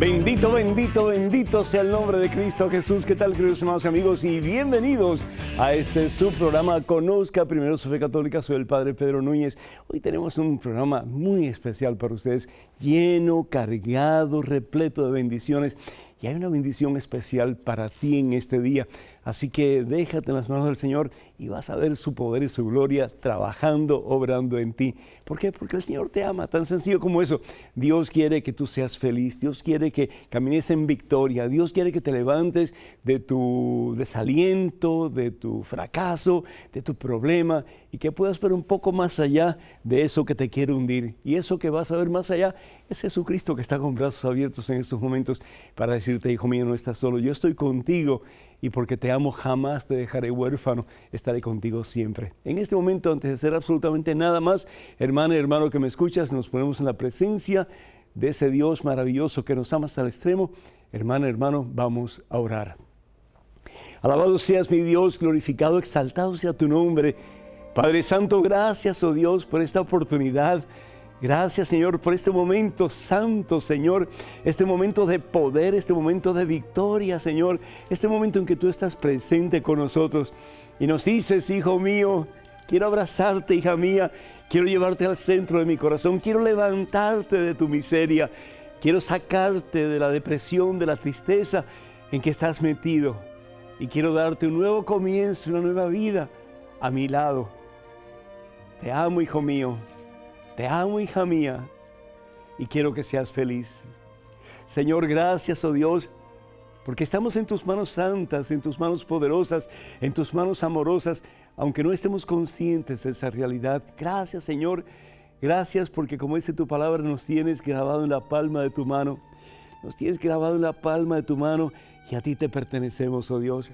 Bendito, bendito, bendito sea el nombre de Cristo Jesús. ¿Qué tal, queridos hermanos y amigos? Y bienvenidos a este subprograma Conozca Primero su Fe Católica. Soy el Padre Pedro Núñez. Hoy tenemos un programa muy especial para ustedes, lleno, cargado, repleto de bendiciones. Y hay una bendición especial para ti en este día. Así que déjate en las manos del Señor y vas a ver su poder y su gloria trabajando, obrando en ti. ¿Por qué? Porque el Señor te ama, tan sencillo como eso. Dios quiere que tú seas feliz, Dios quiere que camines en victoria, Dios quiere que te levantes de tu desaliento, de tu fracaso, de tu problema y que puedas ver un poco más allá de eso que te quiere hundir. Y eso que vas a ver más allá es Jesucristo que está con brazos abiertos en estos momentos para decirte, hijo mío, no estás solo, yo estoy contigo. Y porque te amo, jamás te dejaré huérfano, estaré contigo siempre. En este momento, antes de hacer absolutamente nada más, hermana y hermano que me escuchas, nos ponemos en la presencia de ese Dios maravilloso que nos ama hasta el extremo. Hermana, hermano, vamos a orar. Alabado seas mi Dios, glorificado, exaltado sea tu nombre. Padre Santo, gracias, oh Dios, por esta oportunidad. Gracias, Señor, por este momento santo, Señor, este momento de poder, este momento de victoria, Señor, este momento en que tú estás presente con nosotros y nos dices, hijo mío, quiero abrazarte, hija mía, quiero llevarte al centro de mi corazón, quiero levantarte de tu miseria, quiero sacarte de la depresión, de la tristeza en que estás metido y quiero darte un nuevo comienzo, una nueva vida a mi lado. Te amo, hijo mío. Te amo, hija mía, y quiero que seas feliz. Señor, gracias, oh Dios, porque estamos en tus manos santas, en tus manos poderosas, en tus manos amorosas, aunque no estemos conscientes de esa realidad. Gracias, Señor, gracias porque como dice tu palabra, nos tienes grabado en la palma de tu mano. Nos tienes grabado en la palma de tu mano y a ti te pertenecemos, oh Dios.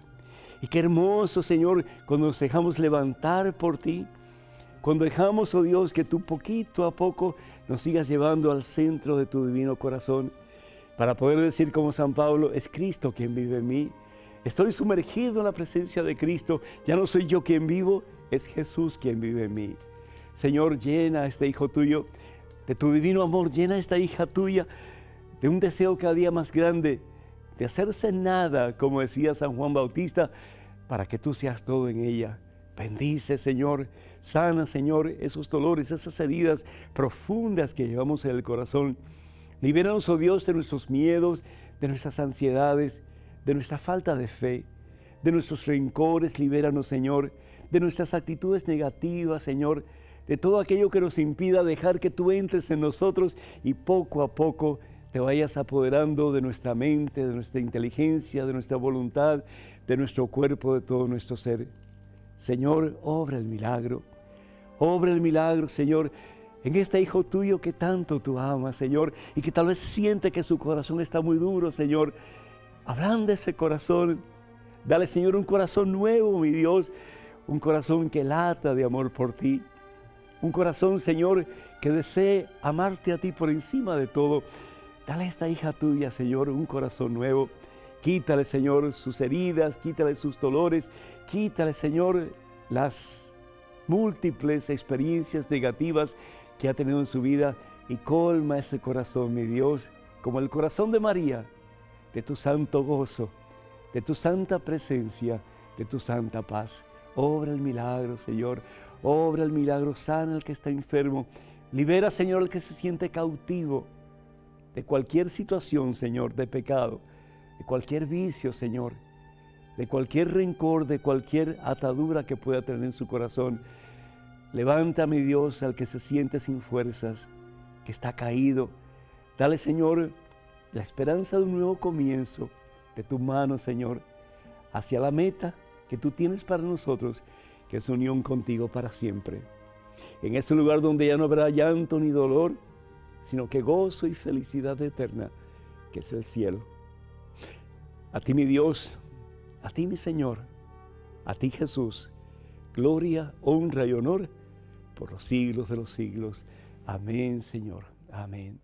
Y qué hermoso, Señor, cuando nos dejamos levantar por ti. Cuando dejamos, oh Dios, que tú poquito a poco nos sigas llevando al centro de tu divino corazón, para poder decir como San Pablo, es Cristo quien vive en mí. Estoy sumergido en la presencia de Cristo, ya no soy yo quien vivo, es Jesús quien vive en mí. Señor, llena a este hijo tuyo de tu divino amor, llena a esta hija tuya de un deseo cada día más grande, de hacerse nada, como decía San Juan Bautista, para que tú seas todo en ella. Bendice, Señor, sana, Señor, esos dolores, esas heridas profundas que llevamos en el corazón. Libéranos, oh Dios, de nuestros miedos, de nuestras ansiedades, de nuestra falta de fe, de nuestros rencores. Libéranos, Señor, de nuestras actitudes negativas, Señor, de todo aquello que nos impida dejar que tú entres en nosotros y poco a poco te vayas apoderando de nuestra mente, de nuestra inteligencia, de nuestra voluntad, de nuestro cuerpo, de todo nuestro ser. Señor, obra el milagro, Señor, en este hijo tuyo que tanto tú amas, Señor, y que tal vez siente que su corazón está muy duro, Señor. Ablanda ese corazón, dale, Señor, un corazón nuevo, mi Dios, un corazón que lata de amor por ti, un corazón, Señor, que desee amarte a ti por encima de todo. Dale a esta hija tuya, Señor, un corazón nuevo. Quítale, Señor, sus heridas, quítale sus dolores, quítale, Señor, las múltiples experiencias negativas que ha tenido en su vida y colma ese corazón, mi Dios, como el corazón de María, de tu santo gozo, de tu santa presencia, de tu santa paz. Obra el milagro, Señor, obra el milagro, sana al que está enfermo, libera, Señor, al que se siente cautivo de cualquier situación, Señor, de pecado, de cualquier vicio, Señor, de cualquier rencor, de cualquier atadura que pueda tener en su corazón. Levanta, mi Dios, al que se siente sin fuerzas, que está caído. Dale, Señor, la esperanza de un nuevo comienzo de tu mano, Señor, hacia la meta que tú tienes para nosotros, que es unión contigo para siempre. En ese lugar donde ya no habrá llanto ni dolor, sino que gozo y felicidad eterna, que es el cielo. A ti, mi Dios, a ti, mi Señor, a ti, Jesús, gloria, honra y honor por los siglos de los siglos. Amén, Señor. Amén.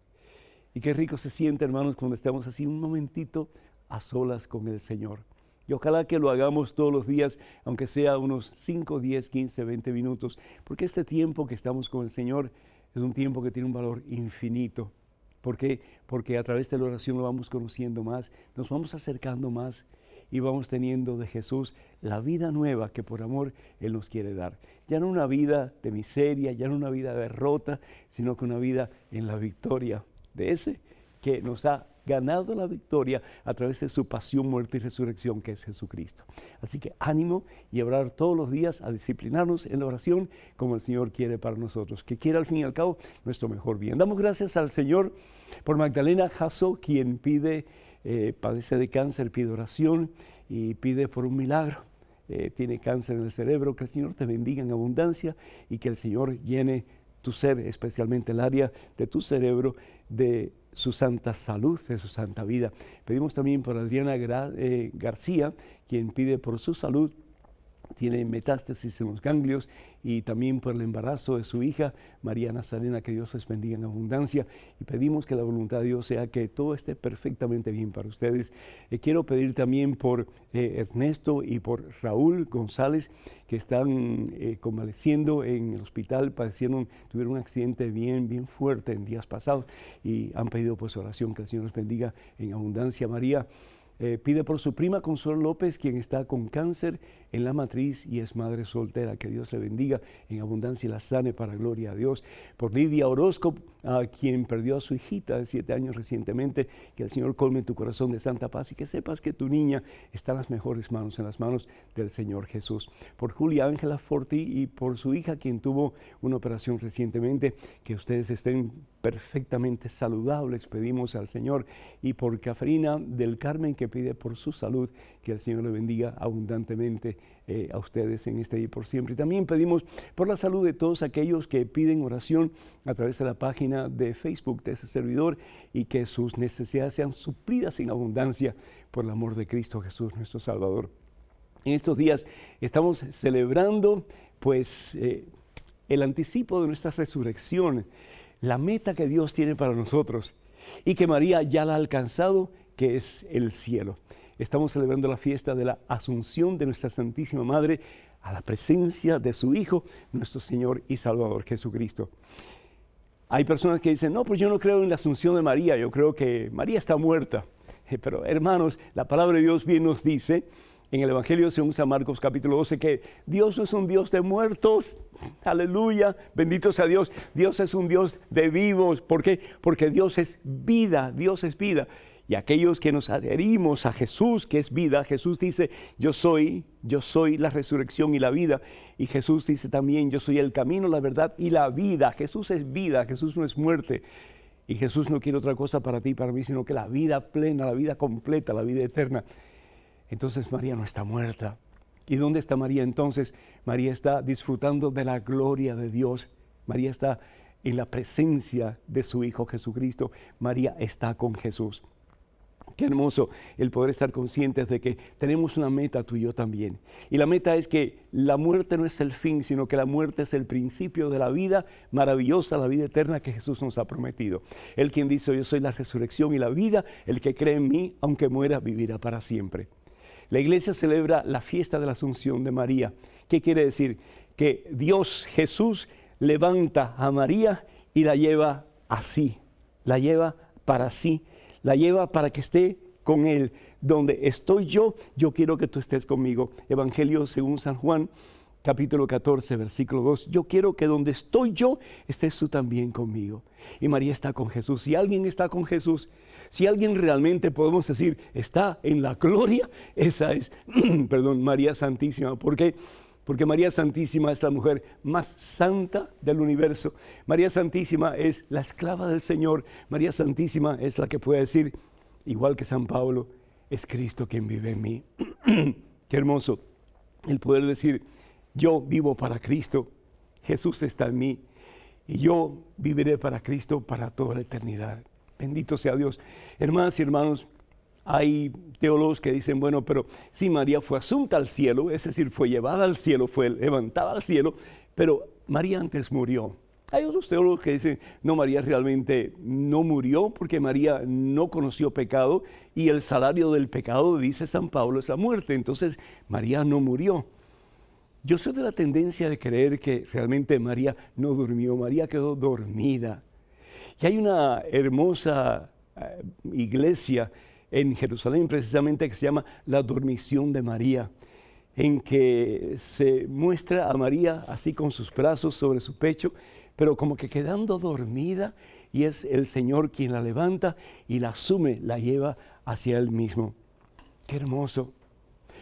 Y qué rico se siente, hermanos, cuando estamos así un momentito a solas con el Señor. Y ojalá que lo hagamos todos los días, aunque sea unos 5, 10, 15, 20 minutos, porque este tiempo que estamos con el Señor es un tiempo que tiene un valor infinito. ¿Por qué? Porque a través de la oración lo vamos conociendo más, nos vamos acercando más y vamos teniendo de Jesús la vida nueva que por amor Él nos quiere dar. Ya no una vida de miseria, ya no una vida de derrota, sino que una vida en la victoria de ese que nos ha ganado la victoria a través de su pasión, muerte y resurrección, que es Jesucristo. Así que ánimo y orar todos los días, a disciplinarnos en la oración como el Señor quiere para nosotros, que quiere al fin y al cabo nuestro mejor bien. Damos gracias al Señor por Magdalena Jasso, quien padece de cáncer, pide oración y pide por un milagro. Tiene cáncer en el cerebro, que el Señor te bendiga en abundancia y que el Señor llene tu ser, especialmente el área de tu cerebro, de su santa salud, de su santa vida. Pedimos también por Adriana García, quien pide por su salud, tiene metástasis en los ganglios, y también por el embarazo de su hija María Nazarena, que Dios les bendiga en abundancia, y pedimos que la voluntad de Dios sea que todo esté perfectamente bien para ustedes. Quiero pedir también por Ernesto y por Raúl González, que están convaleciendo en el hospital, tuvieron un accidente bien fuerte en días pasados y han pedido pues oración, que el Señor les bendiga en abundancia. María pide por su prima Consuelo López, quien está con cáncer en la matriz y es madre soltera, que Dios le bendiga en abundancia y la sane para gloria a Dios. Por Lidia Orozco, quien perdió a su hijita de 7 años recientemente, que el Señor colme tu corazón de santa paz y que sepas que tu niña está en las mejores manos, en las manos del Señor Jesús. Por Julia Ángela Forti y por su hija, quien tuvo una operación recientemente, que ustedes estén perfectamente saludables, pedimos al Señor. Y por Cafarina del Carmen, que pide por su salud, que el Señor le bendiga abundantemente a ustedes en este día y por siempre. Y también pedimos por la salud de todos aquellos que piden oración a través de la página de Facebook de ese servidor, y que sus necesidades sean suplidas en abundancia por el amor de Cristo Jesús, nuestro Salvador. En estos días estamos celebrando pues el anticipo de nuestra resurrección, la meta que Dios tiene para nosotros y que María ya la ha alcanzado, que es el cielo. Estamos celebrando la fiesta de la Asunción de nuestra Santísima Madre a la presencia de su Hijo, nuestro Señor y Salvador Jesucristo. Hay personas que dicen, no, pues yo no creo en la Asunción de María, yo creo que María está muerta. Pero hermanos, la palabra de Dios bien nos dice en el Evangelio según San Marcos capítulo 12 que Dios no es un Dios de muertos. Aleluya, bendito sea Dios. Dios es un Dios de vivos. ¿Por qué? Porque Dios es vida, Dios es vida. Y aquellos que nos adherimos a Jesús, que es vida, Jesús dice, yo soy la resurrección y la vida. Y Jesús dice también, yo soy el camino, la verdad y la vida. Jesús es vida, Jesús no es muerte. Y Jesús no quiere otra cosa para ti y para mí, sino que la vida plena, la vida completa, la vida eterna. Entonces María no está muerta. ¿Y dónde está María entonces? María está disfrutando de la gloria de Dios. María está en la presencia de su Hijo Jesucristo. María está con Jesús. Qué hermoso el poder estar conscientes de que tenemos una meta, tú y yo también. Y la meta es que la muerte no es el fin, sino que la muerte es el principio de la vida maravillosa, la vida eterna que Jesús nos ha prometido. Él quien dice, yo soy la resurrección y la vida, el que cree en mí, aunque muera, vivirá para siempre. La iglesia celebra la fiesta de la Asunción de María. ¿Qué quiere decir? Que Dios, Jesús, levanta a María y la lleva así, la lleva para sí. La lleva para que esté con Él. Donde estoy yo quiero que tú estés conmigo. Evangelio según San Juan, capítulo 14, versículo 2. Yo quiero que donde estoy yo, estés tú también conmigo. Y María está con Jesús. Si alguien está con Jesús, si alguien realmente podemos decir está en la gloria, esa es, María Santísima. ¿Por qué? Porque María Santísima es la mujer más santa del universo. María Santísima es la esclava del Señor. María Santísima es la que puede decir, igual que San Pablo, es Cristo quien vive en mí. Qué hermoso el poder decir, yo vivo para Cristo, Jesús está en mí y yo viviré para Cristo para toda la eternidad. Bendito sea Dios. Hermanas y hermanos, hay teólogos que dicen, bueno, pero sí, María fue asunta al cielo, es decir, fue llevada al cielo, fue levantada al cielo, pero María antes murió. Hay otros teólogos que dicen, no, María realmente no murió porque María no conoció pecado y el salario del pecado, dice San Pablo, es la muerte. Entonces, María no murió. Yo soy de la tendencia de creer que realmente María no durmió, María quedó dormida. Y hay una hermosa iglesia en Jerusalén precisamente que se llama la Dormición de María, en que se muestra a María así con sus brazos sobre su pecho, pero como que quedando dormida, y es el Señor quien la levanta y la asume, la lleva hacia Él mismo. ¡Qué hermoso!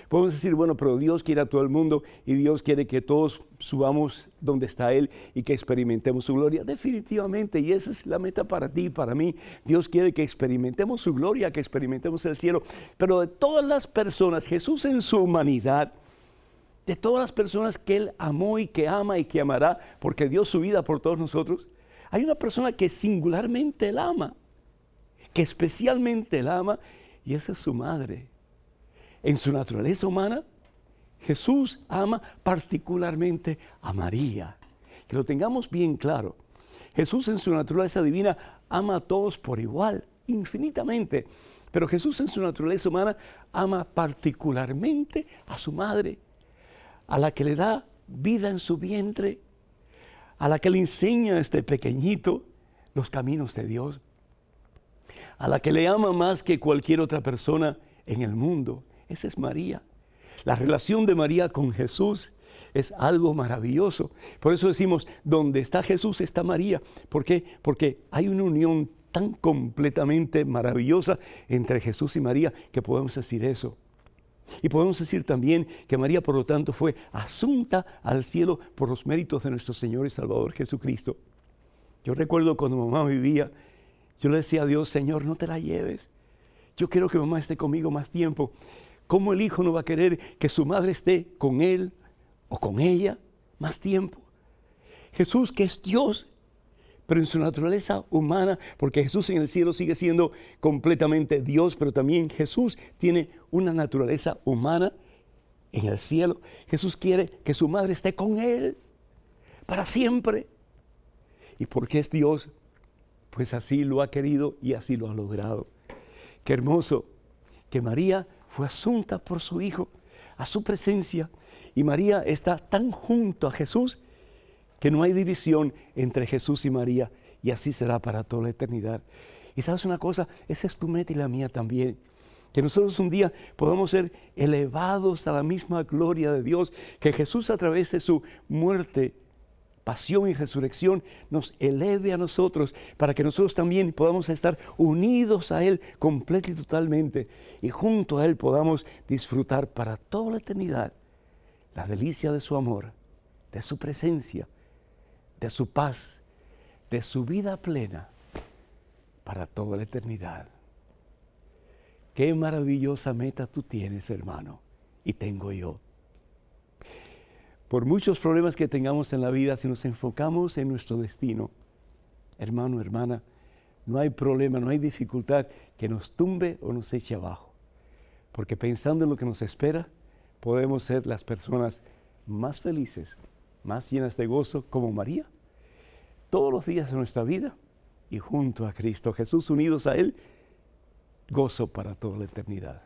Podemos decir, bueno, pero Dios quiere a todo el mundo y Dios quiere que todos subamos donde está Él y que experimentemos su gloria. Definitivamente, y esa es la meta para ti y para mí. Dios quiere que experimentemos su gloria, que experimentemos el cielo. Pero de todas las personas, Jesús en su humanidad, de todas las personas que Él amó y que ama y que amará, porque dio su vida por todos nosotros, hay una persona que singularmente Él ama, que especialmente Él ama, y esa es su madre. En su naturaleza humana, Jesús ama particularmente a María. Que lo tengamos bien claro. Jesús en su naturaleza divina ama a todos por igual, infinitamente. Pero Jesús en su naturaleza humana ama particularmente a su madre, a la que le da vida en su vientre, a la que le enseña a este pequeñito los caminos de Dios, a la que le ama más que cualquier otra persona en el mundo. Esa es María. La relación de María con Jesús es algo maravilloso. Por eso decimos, donde está Jesús está María. ¿Por qué? Porque hay una unión tan completamente maravillosa entre Jesús y María que podemos decir eso. Y podemos decir también que María, por lo tanto, fue asunta al cielo por los méritos de nuestro Señor y Salvador Jesucristo. Yo recuerdo cuando mamá vivía, yo le decía a Dios, Señor, no te la lleves. Yo quiero que mamá esté conmigo más tiempo. ¿Cómo el hijo no va a querer que su madre esté con él o con ella más tiempo? Jesús, que es Dios, pero en su naturaleza humana, porque Jesús en el cielo sigue siendo completamente Dios, pero también Jesús tiene una naturaleza humana en el cielo. Jesús quiere que su madre esté con Él para siempre. ¿Y porque es Dios? Pues así lo ha querido y así lo ha logrado. Qué hermoso que María fue asunta por su Hijo, a su presencia, y María está tan junto a Jesús que no hay división entre Jesús y María, y así será para toda la eternidad. Y sabes una cosa, esa es tu meta y la mía también, que nosotros un día podamos ser elevados a la misma gloria de Dios, que Jesús a través de su muerte, pasión y resurrección nos eleve a nosotros, para que nosotros también podamos estar unidos a Él completo y totalmente, y junto a Él podamos disfrutar para toda la eternidad la delicia de su amor, de su presencia, de su paz, de su vida plena para toda la eternidad. Qué maravillosa meta tú tienes, hermano, y tengo yo. Por muchos problemas que tengamos en la vida, si nos enfocamos en nuestro destino, hermano, hermana, no hay problema, no hay dificultad que nos tumbe o nos eche abajo. Porque pensando en lo que nos espera, podemos ser las personas más felices, más llenas de gozo, como María, todos los días de nuestra vida, y junto a Cristo Jesús, unidos a Él, gozo para toda la eternidad.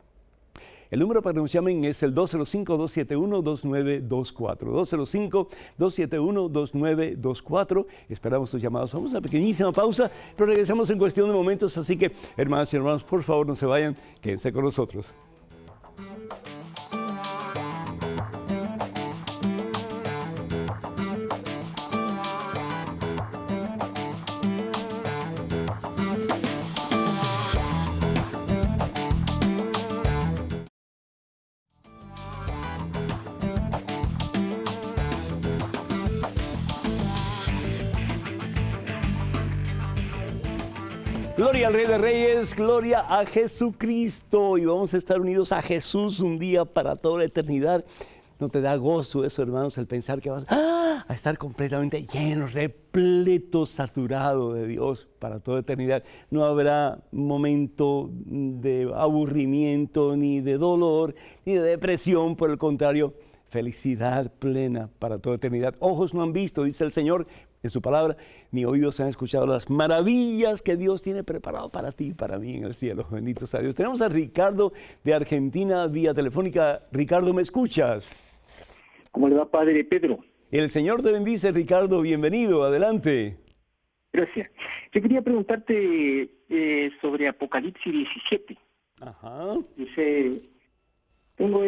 El número para que nos llamen es el 205-271-2924. 205-271-2924. Esperamos sus llamados. Vamos a una pequeñísima pausa, pero regresamos en cuestión de momentos. Así que, hermanas y hermanos, por favor, no se vayan. Quédense con nosotros. Gloria al Rey de Reyes, gloria a Jesucristo, y vamos a estar unidos a Jesús un día para toda la eternidad. ¿No te da gozo eso, hermanos, el pensar que vas a estar completamente lleno, repleto, saturado de Dios para toda la eternidad? No habrá momento de aburrimiento, ni de dolor, ni de depresión, por el contrario, felicidad plena para toda la eternidad. Ojos no han visto, dice el Señor en su palabra, ni oídos han escuchado las maravillas que Dios tiene preparado para ti y para mí en el cielo. Bendito sea Dios. Tenemos a Ricardo de Argentina vía telefónica. Ricardo, ¿me escuchas? ¿Cómo le va, padre Pedro? El Señor te bendice, Ricardo. Bienvenido. Adelante. Gracias. Yo quería preguntarte sobre Apocalipsis 17. Ajá. Dice, tengo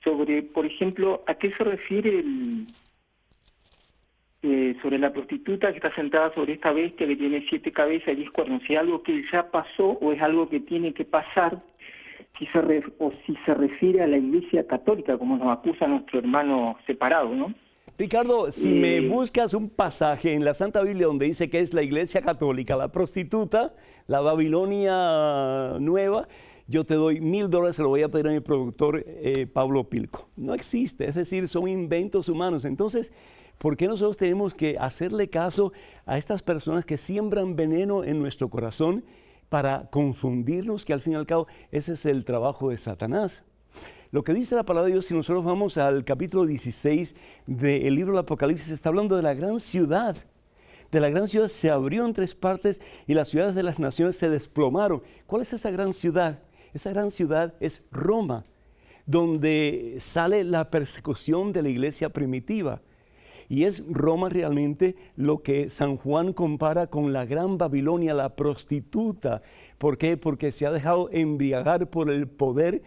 sobre, por ejemplo, ¿a qué se refiere sobre la prostituta que está sentada sobre esta bestia que tiene 7 cabezas y 10 cuernos? ¿Si es algo que ya pasó o es algo que tiene que pasar? O si se refiere a la Iglesia Católica, como nos acusa nuestro hermano separado, ¿no? Ricardo, si me buscas un pasaje en la Santa Biblia donde dice que es la Iglesia Católica, la prostituta, la Babilonia nueva, yo te doy $1,000, se lo voy a pedir a mi productor Pablo Pilco. No existe, es decir, son inventos humanos. Entonces, ¿por qué nosotros tenemos que hacerle caso a estas personas que siembran veneno en nuestro corazón para confundirnos, que al fin y al cabo ese es el trabajo de Satanás? Lo que dice la palabra de Dios, si nosotros vamos al capítulo 16 del libro del Apocalipsis, está hablando de la gran ciudad. De la gran ciudad se abrió en 3 partes y las ciudades de las naciones se desplomaron. ¿Cuál es esa gran ciudad? Esa gran ciudad es Roma, donde sale la persecución de la iglesia primitiva. Y es Roma realmente lo que San Juan compara con la gran Babilonia, la prostituta. ¿Por qué? Porque se ha dejado embriagar por el poder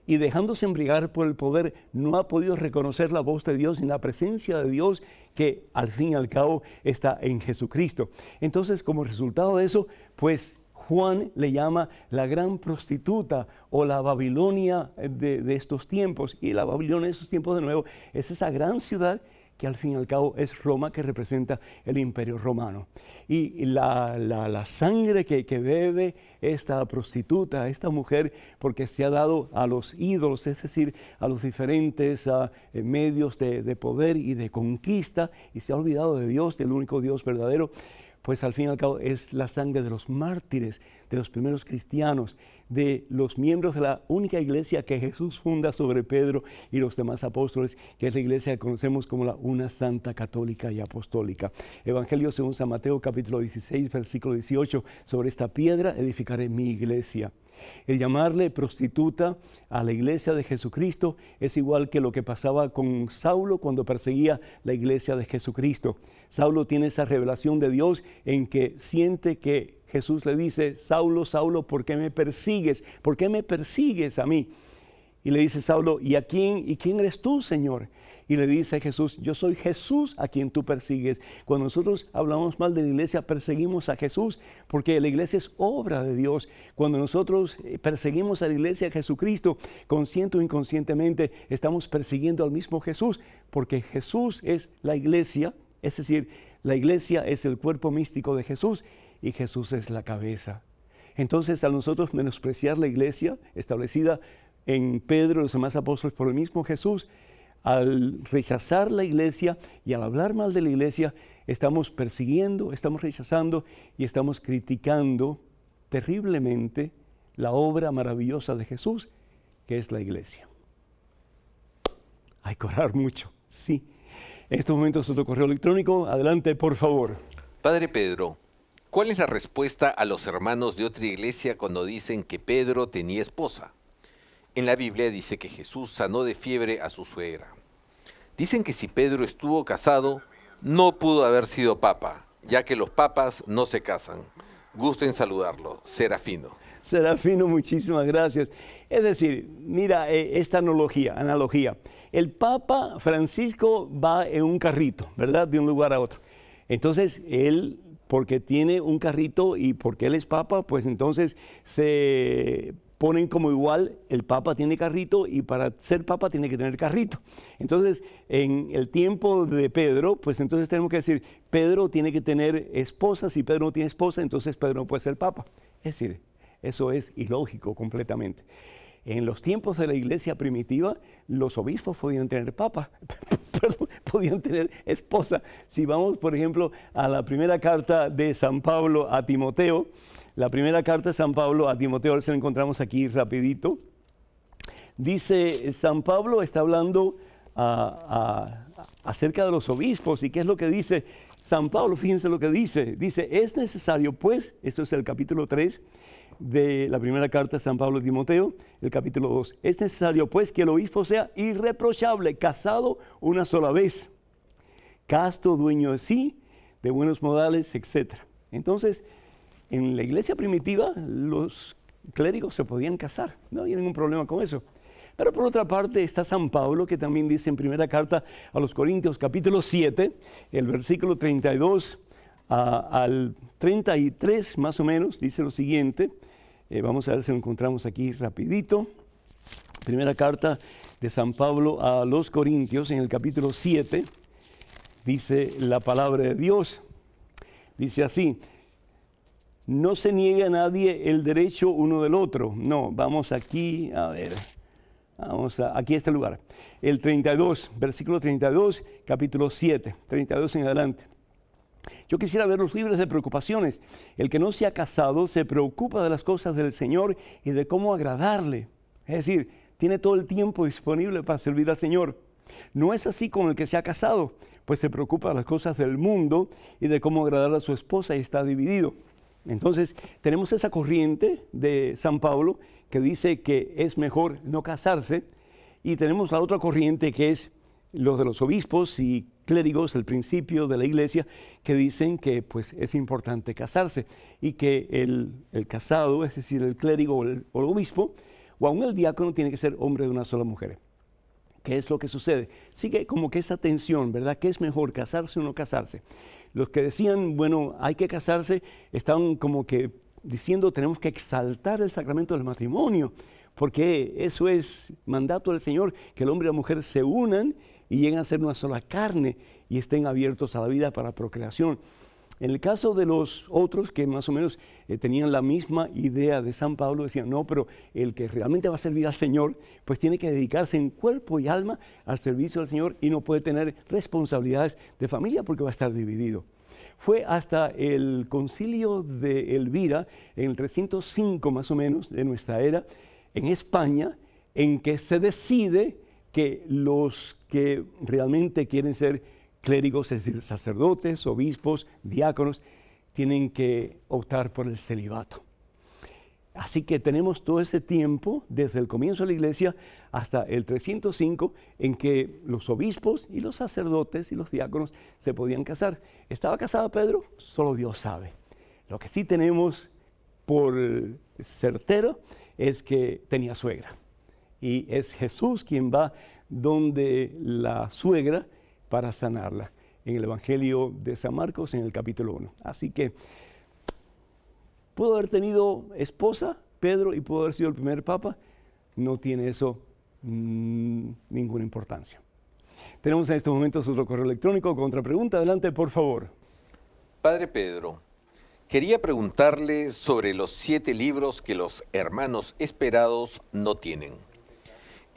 y dejándose embriagar por el poder no ha podido reconocer la voz de Dios ni la presencia de Dios que al fin y al cabo está en Jesucristo. Entonces, como resultado de eso, pues Juan le llama la gran prostituta o la Babilonia de estos tiempos. Y la Babilonia de estos tiempos de nuevo es esa gran ciudad que al fin y al cabo es Roma, que representa el imperio romano. Y la sangre que bebe esta prostituta, esta mujer, porque se ha dado a los ídolos, es decir, a los diferentes medios de poder y de conquista, y se ha olvidado de Dios, del único Dios verdadero, pues al fin y al cabo es la sangre de los mártires, de los primeros cristianos, de los miembros de la única iglesia que Jesús funda sobre Pedro y los demás apóstoles, que es la iglesia que conocemos como la una santa católica y apostólica. Evangelio según San Mateo capítulo 16, versículo 18, sobre esta piedra edificaré mi iglesia. El llamarle prostituta a la iglesia de Jesucristo es igual que lo que pasaba con Saulo cuando perseguía la iglesia de Jesucristo. Saulo tiene esa revelación de Dios en que siente que Jesús le dice, Saulo, Saulo, ¿por qué me persigues? ¿Por qué me persigues a mí? Y le dice Saulo, ¿y quién eres tú, Señor? Y le dice Jesús, yo soy Jesús a quien tú persigues. Cuando nosotros hablamos mal de la iglesia, perseguimos a Jesús, porque la iglesia es obra de Dios. Cuando nosotros perseguimos a la iglesia de Jesucristo, consciente o inconscientemente, estamos persiguiendo al mismo Jesús, porque Jesús es la iglesia, es decir, la iglesia es el cuerpo místico de Jesús y Jesús es la cabeza. Entonces, al nosotros menospreciar la iglesia establecida en Pedro y los demás apóstoles por el mismo Jesús, al rechazar la iglesia y al hablar mal de la iglesia, estamos persiguiendo, estamos rechazando y estamos criticando terriblemente la obra maravillosa de Jesús, que es la iglesia. Hay que orar mucho, sí. En estos momentos otro correo electrónico, adelante por favor. Padre Pedro, ¿cuál es la respuesta a los hermanos de otra iglesia cuando dicen que Pedro tenía esposa? En la Biblia dice que Jesús sanó de fiebre a su suegra. Dicen que si Pedro estuvo casado, no pudo haber sido papa, ya que los papas no se casan. Gusto en saludarlo, Serafino. Serafino, muchísimas gracias. Es decir, mira esta analogía. El Papa Francisco va en un carrito, ¿verdad? De un lugar a otro. Entonces, él, porque tiene un carrito y porque él es Papa, pues entonces se ponen como igual, el Papa tiene carrito y para ser Papa tiene que tener carrito. Entonces, en el tiempo de Pedro, pues entonces tenemos que decir, Pedro tiene que tener esposa, si Pedro no tiene esposa, entonces Pedro no puede ser Papa. Es decir, eso es ilógico completamente. En los tiempos de la iglesia primitiva, los obispos podían tener papa, podían tener esposa. Si vamos, por ejemplo, a la primera carta de San Pablo a Timoteo, la primera carta de San Pablo a Timoteo, ahora se la encontramos aquí rapidito. Dice, San Pablo está hablando acerca de los obispos. ¿Y qué es lo que dice San Pablo? Fíjense lo que dice. Dice, es necesario pues, esto es el capítulo 3, de la primera carta de San Pablo a Timoteo, el capítulo 2. Es necesario pues que el obispo sea irreprochable, casado una sola vez, casto, dueño de sí, de buenos modales, etc. Entonces, en la iglesia primitiva, los clérigos se podían casar, no había ningún problema con eso. Pero por otra parte está San Pablo, que también dice en primera carta a los Corintios, capítulo 7, el versículo 32 al 33 más o menos, dice lo siguiente. Vamos a ver si lo encontramos aquí rapidito. Primera carta de San Pablo a los Corintios, en el capítulo 7, dice la palabra de Dios. Dice así: no se niegue a nadie el derecho uno del otro. No, vamos aquí, a ver, aquí a este lugar. El 32, versículo 32, capítulo 7, 32 en adelante. Yo quisiera verlos libres de preocupaciones. El que no se ha casado se preocupa de las cosas del Señor y de cómo agradarle. Es decir, tiene todo el tiempo disponible para servir al Señor. No es así con el que se ha casado, pues se preocupa de las cosas del mundo y de cómo agradar a su esposa y está dividido. Entonces, tenemos esa corriente de San Pablo que dice que es mejor no casarse, y tenemos la otra corriente que es los de los obispos y clérigos, el principio de la iglesia, que dicen que pues es importante casarse y que el casado, es decir, el clérigo o el obispo, o aún el diácono, tiene que ser hombre de una sola mujer. ¿Qué es lo que sucede? Sigue como que esa tensión, ¿verdad? ¿Qué es mejor, casarse o no casarse? Los que decían, bueno, hay que casarse, estaban como que diciendo, tenemos que exaltar el sacramento del matrimonio, porque eso es mandato del Señor, que el hombre y la mujer se unan y lleguen a ser una sola carne y estén abiertos a la vida para procreación. En el caso de los otros que más o menos tenían la misma idea de San Pablo, decían, no, pero el que realmente va a servir al Señor, pues tiene que dedicarse en cuerpo y alma al servicio del Señor y no puede tener responsabilidades de familia porque va a estar dividido. Fue hasta el concilio de Elvira, en el 305 más o menos de nuestra era, en España, en que se decide que los que realmente quieren ser clérigos, es decir, sacerdotes, obispos, diáconos, tienen que optar por el celibato. Así que tenemos todo ese tiempo, desde el comienzo de la iglesia hasta el 305, en que los obispos y los sacerdotes y los diáconos se podían casar. ¿Estaba casado Pedro? Solo Dios sabe. Lo que sí tenemos por certero es que tenía suegra. Y es Jesús quien va donde la suegra para sanarla, en el Evangelio de San Marcos, en el capítulo 1. Así que pudo haber tenido esposa Pedro y pudo haber sido el primer papa, no tiene eso ninguna importancia. Tenemos en estos momentos otro correo electrónico con otra pregunta. Adelante, por favor. Padre Pedro, quería preguntarle sobre los 7 libros que los hermanos esperados no tienen.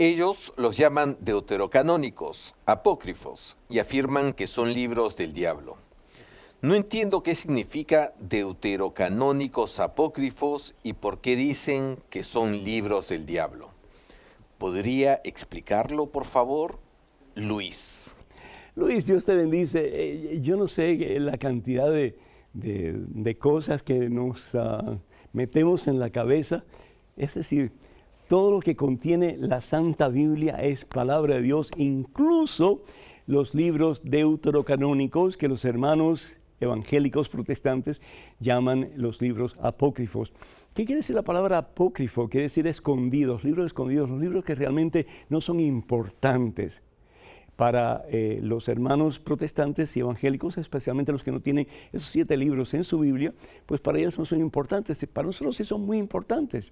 Ellos los llaman deuterocanónicos, apócrifos, y afirman que son libros del diablo. No entiendo qué significa deuterocanónicos apócrifos y por qué dicen que son libros del diablo. ¿Podría explicarlo, por favor? Luis. Luis, Dios te bendice. Yo no sé la cantidad de cosas que nos metemos en la cabeza. Es decir, todo lo que contiene la Santa Biblia es palabra de Dios, incluso los libros deuterocanónicos que los hermanos evangélicos protestantes llaman los libros apócrifos. ¿Qué quiere decir la palabra apócrifo? Quiere decir escondidos, libros escondidos, los libros que realmente no son importantes para los hermanos protestantes y evangélicos, especialmente los que no tienen esos 7 libros en su Biblia, pues para ellos no son importantes, para nosotros sí son muy importantes.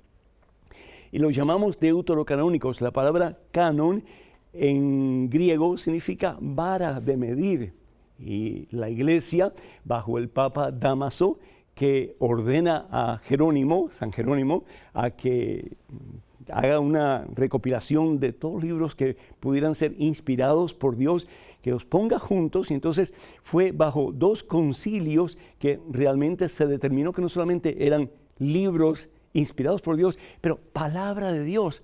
Y los llamamos deuterocanónicos. La palabra canon en griego significa vara de medir. Y la iglesia, bajo el Papa Dámaso, que ordena a Jerónimo, San Jerónimo, a que haga una recopilación de todos los libros que pudieran ser inspirados por Dios, que los ponga juntos. Y entonces fue bajo 2 concilios que realmente se determinó que no solamente eran libros inspirados por Dios, pero palabra de Dios.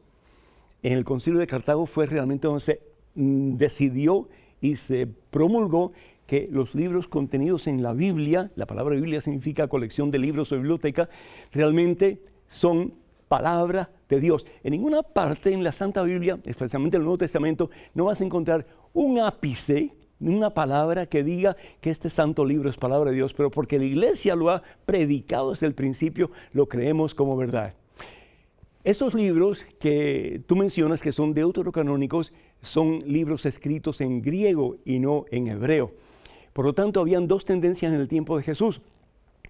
En el concilio de Cartago fue realmente donde se decidió y se promulgó que los libros contenidos en la Biblia, la palabra Biblia significa colección de libros o biblioteca, realmente son palabra de Dios. En ninguna parte en la Santa Biblia, especialmente en el Nuevo Testamento, no vas a encontrar un ápice una palabra que diga que este santo libro es palabra de Dios, pero porque la iglesia lo ha predicado desde el principio, lo creemos como verdad. Estos libros que tú mencionas que son deuterocanónicos son libros escritos en griego y no en hebreo. Por lo tanto, habían dos tendencias en el tiempo de Jesús.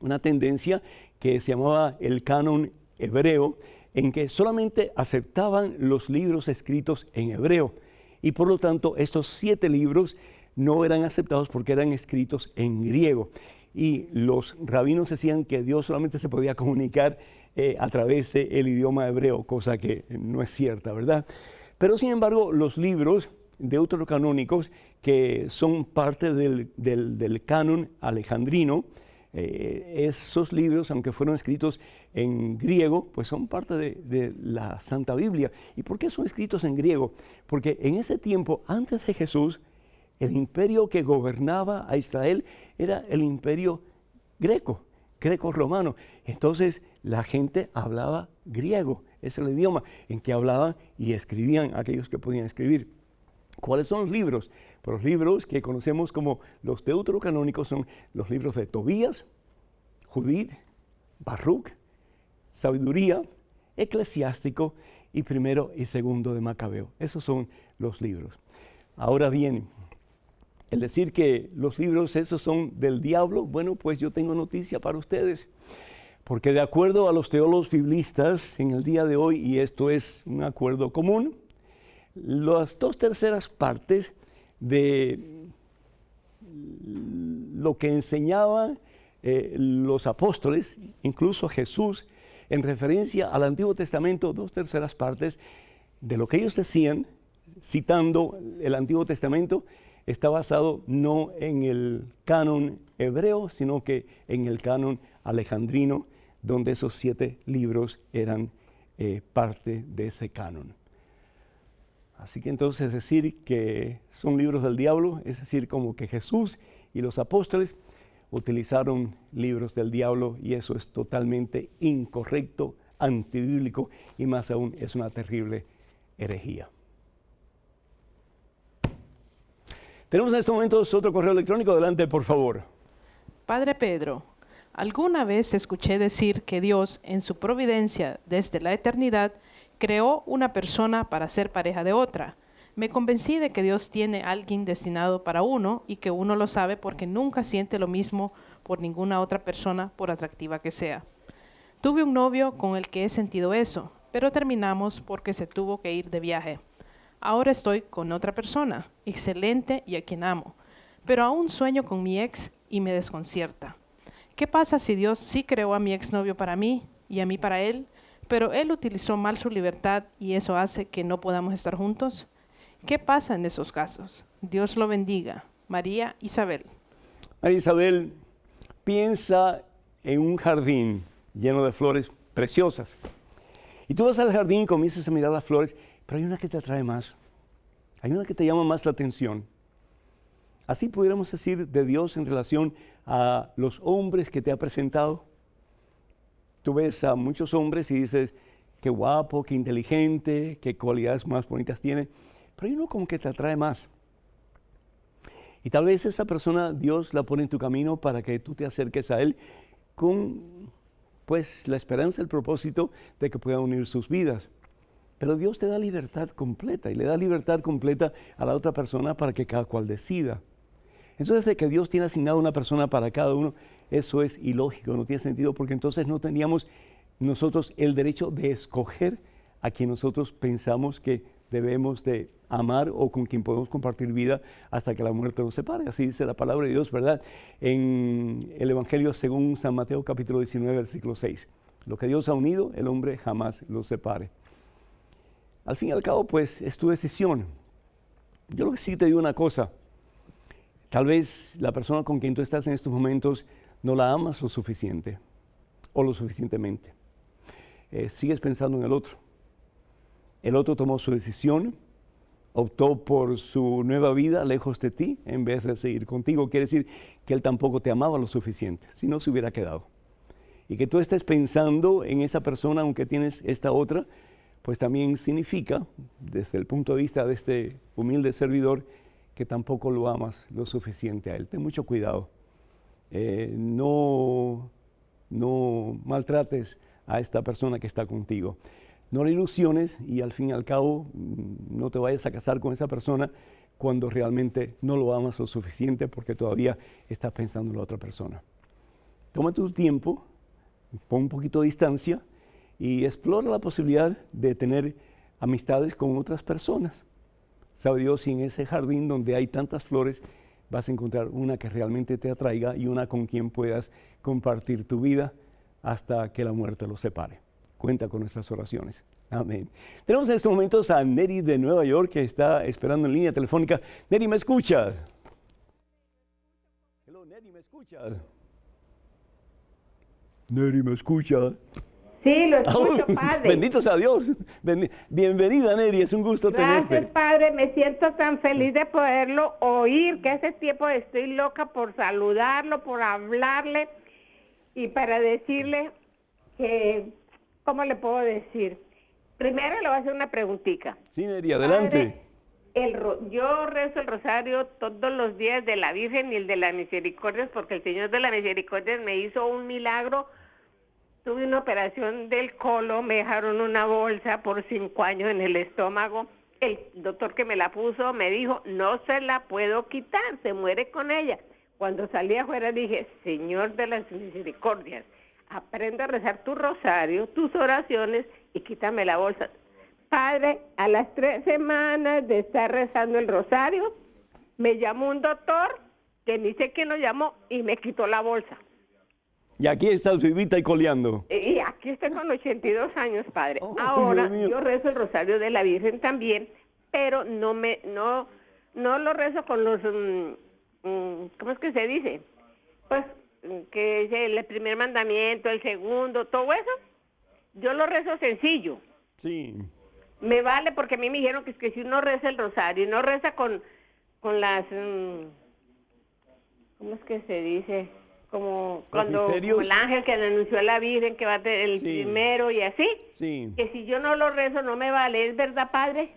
Una tendencia que se llamaba el canon hebreo, en que solamente aceptaban los libros escritos en hebreo. Y por lo tanto, estos 7 libros no eran aceptados porque eran escritos en griego. Y los rabinos decían que Dios solamente se podía comunicar a través del idioma hebreo, cosa que no es cierta, ¿verdad? Pero sin embargo, los libros deuterocanónicos, que son parte del canon alejandrino, esos libros, aunque fueron escritos en griego, pues son parte de la Santa Biblia. ¿Y por qué son escritos en griego? Porque en ese tiempo, antes de Jesús, el imperio que gobernaba a Israel era el imperio greco-romano. Entonces la gente hablaba griego, es el idioma en que hablaban y escribían aquellos que podían escribir. ¿Cuáles son los libros? Pues los libros que conocemos como los deuterocanónicos son los libros de Tobías, Judith, Baruch, Sabiduría, Eclesiástico y Primero y Segundo de Macabeo. Esos son los libros. Ahora bien, el decir que los libros esos son del diablo, bueno, pues yo tengo noticia para ustedes. Porque de acuerdo a los teólogos biblistas en el día de hoy, y esto es un acuerdo común, las 2/3 partes de lo que enseñaban los apóstoles, incluso Jesús, en referencia al Antiguo Testamento, 2/3 partes de lo que ellos decían, citando el Antiguo Testamento, está basado no en el canon hebreo, sino que en el canon alejandrino, donde esos 7 libros eran parte de ese canon. Así que entonces decir que son libros del diablo, es decir, como que Jesús y los apóstoles utilizaron libros del diablo, y eso es totalmente incorrecto, antibíblico, y más aún es una terrible herejía. Tenemos en estos momentos otro correo electrónico. Adelante, por favor. Padre Pedro, alguna vez escuché decir que Dios, en su providencia desde la eternidad, creó una persona para ser pareja de otra. Me convencí de que Dios tiene a alguien destinado para uno y que uno lo sabe porque nunca siente lo mismo por ninguna otra persona, por atractiva que sea. Tuve un novio con el que he sentido eso, pero terminamos porque se tuvo que ir de viaje. Ahora estoy con otra persona, excelente y a quien amo, pero aún sueño con mi ex y me desconcierta. ¿Qué pasa si Dios sí creó a mi exnovio para mí y a mí para él, pero él utilizó mal su libertad y eso hace que no podamos estar juntos? ¿Qué pasa en esos casos? Dios lo bendiga. María Isabel. María Isabel, piensa en un jardín lleno de flores preciosas. Y tú vas al jardín y comienzas a mirar las flores, pero hay una que te atrae más. Hay una que te llama más la atención. Así pudiéramos decir de Dios en relación a los hombres que te ha presentado. Tú ves a muchos hombres y dices, qué guapo, qué inteligente, qué cualidades más bonitas tiene. Pero hay uno como que te atrae más. Y tal vez esa persona Dios la pone en tu camino para que tú te acerques a Él con pues la esperanza, el propósito de que puedan unir sus vidas. Pero Dios te da libertad completa y le da libertad completa a la otra persona para que cada cual decida. Entonces, de que Dios tiene asignado una persona para cada uno, eso es ilógico, no tiene sentido, porque entonces no teníamos nosotros el derecho de escoger a quien nosotros pensamos que debemos de amar o con quien podemos compartir vida hasta que la muerte nos separe. Así dice la palabra de Dios, ¿verdad? En el Evangelio según San Mateo capítulo 19, versículo 6. Lo que Dios ha unido, el hombre jamás lo separe. Al fin y al cabo, pues, es tu decisión. Yo lo que sí te digo una cosa. Tal vez la persona con quien tú estás en estos momentos no la amas lo suficiente o lo suficientemente. Sigues pensando en el otro. El otro tomó su decisión, optó por su nueva vida lejos de ti en vez de seguir contigo. Quiere decir que él tampoco te amaba lo suficiente, si no se hubiera quedado. Y que tú estés pensando en esa persona aunque tienes esta otra, pues también significa, desde el punto de vista de este humilde servidor, que tampoco lo amas lo suficiente a Él. Ten mucho cuidado. No maltrates a esta persona que está contigo. No le ilusiones y al fin y al cabo no te vayas a casar con esa persona cuando realmente no lo amas lo suficiente porque todavía estás pensando en la otra persona. Toma tu tiempo, pon un poquito de distancia y explora la posibilidad de tener amistades con otras personas. Sabe Dios si en ese jardín donde hay tantas flores vas a encontrar una que realmente te atraiga y una con quien puedas compartir tu vida hasta que la muerte los separe. Cuenta con nuestras oraciones. Amén. Tenemos en estos momentos a Neri de Nueva York que está esperando en línea telefónica. Neri, ¿me escuchas? Hello, Neri, ¿me escuchas? Neri, ¿me escuchas? Sí, lo escucho, padre. Bendito sea Dios. Bienvenida, Neri, es un gusto tenerte. Gracias, padre. Me siento tan feliz de poderlo oír, que hace tiempo estoy loca por saludarlo, por hablarle y para decirle que, ¿cómo le puedo decir? Primero le voy a hacer una preguntita. Sí, Neri, adelante. Padre, yo rezo el rosario todos los días de la Virgen y el de las Misericordias, porque el Señor de las Misericordias me hizo un milagro. Tuve una operación del colon, me dejaron una bolsa por 5 años en el estómago. El doctor que me la puso me dijo, no se la puedo quitar, se muere con ella. Cuando salí afuera dije, Señor de las Misericordias, aprende a rezar tu rosario, tus oraciones y quítame la bolsa. Padre, a las 3 semanas de estar rezando el rosario, me llamó un doctor, que ni sé quién lo llamó, y me quitó la bolsa. Y aquí estás vivita y coleando. Y aquí estoy con 82 años, padre. Oh, ahora, Dios mío. yo rezo el rosario de la Virgen también, pero no lo rezo con los, ¿cómo es que se dice? Pues, que es el primer mandamiento, el segundo, todo eso. Yo lo rezo sencillo. Sí. Me vale porque a mí me dijeron que es que si uno reza el rosario y no reza con las, ¿cómo es que se dice? Como cuando como el ángel que le anunció a la Virgen que va a ser el primero y así. Sí. Que si yo no lo rezo no me vale, ¿es verdad, padre?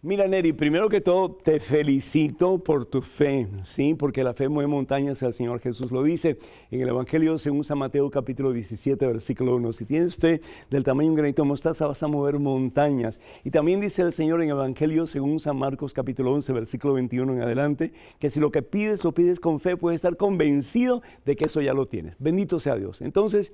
Mira, Neri, primero que todo te felicito por tu fe, ¿sí? Porque la fe mueve montañas, el Señor Jesús lo dice en el Evangelio según San Mateo capítulo 17, versículo 1. Si tienes fe del tamaño de un granito de mostaza vas a mover montañas. Y también dice el Señor en el Evangelio según San Marcos capítulo 11, versículo 21 en adelante, que si lo que pides lo pides con fe, puedes estar convencido de que eso ya lo tienes. Bendito sea Dios. Entonces,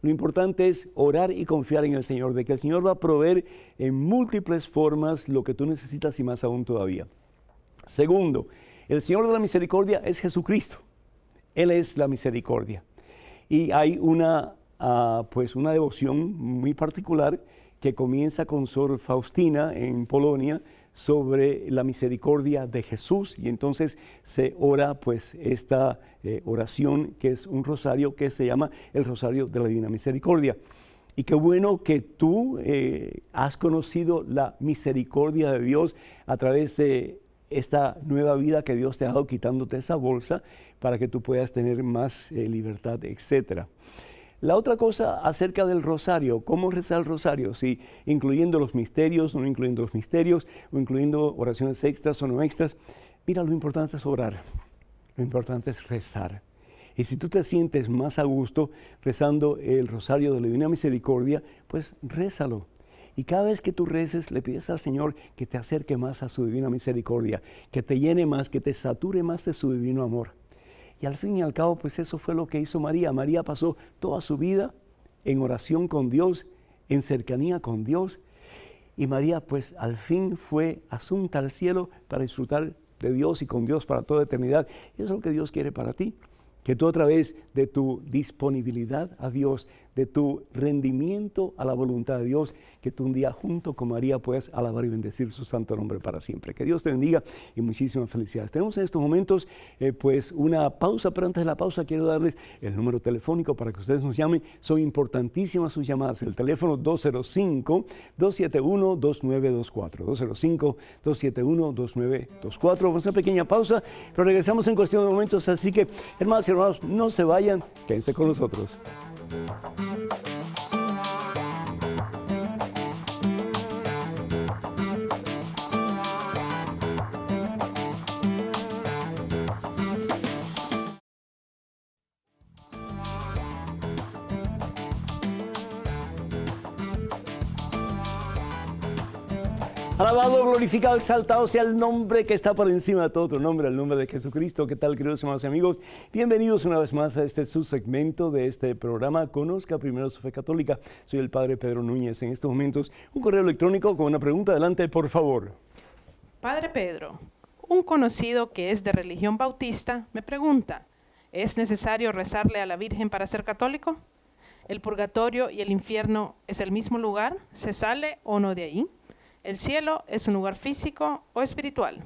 lo importante es orar y confiar en el Señor, de que el Señor va a proveer en múltiples formas lo que tú necesitas y más aún todavía. Segundo, el Señor de la misericordia es Jesucristo. Él es la misericordia. Y hay una devoción muy particular que comienza con Sor Faustina en Polonia sobre la misericordia de Jesús, y entonces se ora pues esta oración que es un rosario que se llama el Rosario de la Divina Misericordia. Y qué bueno que tú has conocido la misericordia de Dios a través de esta nueva vida que Dios te ha dado quitándote esa bolsa para que tú puedas tener más libertad, etcétera. La otra cosa acerca del rosario, ¿cómo rezar el rosario? Si incluyendo los misterios, o no incluyendo los misterios, o incluyendo oraciones extras o no extras. Mira, lo importante es orar, lo importante es rezar. Y si tú te sientes más a gusto rezando el rosario de la Divina Misericordia, pues rézalo. Y cada vez que tú reces, le pides al Señor que te acerque más a su Divina Misericordia, que te llene más, que te sature más de su divino amor. Y al fin y al cabo, pues eso fue lo que hizo María. María pasó toda su vida en oración con Dios, en cercanía con Dios. Y María, pues al fin fue asunta al cielo para disfrutar de Dios y con Dios para toda eternidad. Y eso es lo que Dios quiere para ti. Que tú a través de tu disponibilidad a Dios, de tu rendimiento a la voluntad de Dios, que tú un día junto con María puedas alabar y bendecir su santo nombre para siempre. Que Dios te bendiga y muchísimas felicidades. Tenemos en estos momentos pues una pausa, pero antes de la pausa quiero darles el número telefónico para que ustedes nos llamen. Son importantísimas sus llamadas. El teléfono 205-271-2924. 205-271-2924. Vamos a una pequeña pausa, pero regresamos en cuestión de momentos. Así que, hermanos y hermanos, no se vayan, quédense con nosotros. Alabado, glorificado, exaltado sea el nombre que está por encima de todo otro nombre, el nombre de Jesucristo. ¿Qué tal, queridos hermanos y amigos? Bienvenidos una vez más a este subsegmento de este programa. Conozca primero su fe católica. Soy el Padre Pedro Núñez. En estos momentos, un correo electrónico con una pregunta. Adelante, por favor. Padre Pedro, un conocido que es de religión bautista me pregunta, ¿es necesario rezarle a la Virgen para ser católico? ¿El purgatorio y el infierno es el mismo lugar? ¿Se sale o no de ahí? ¿El cielo es un lugar físico o espiritual?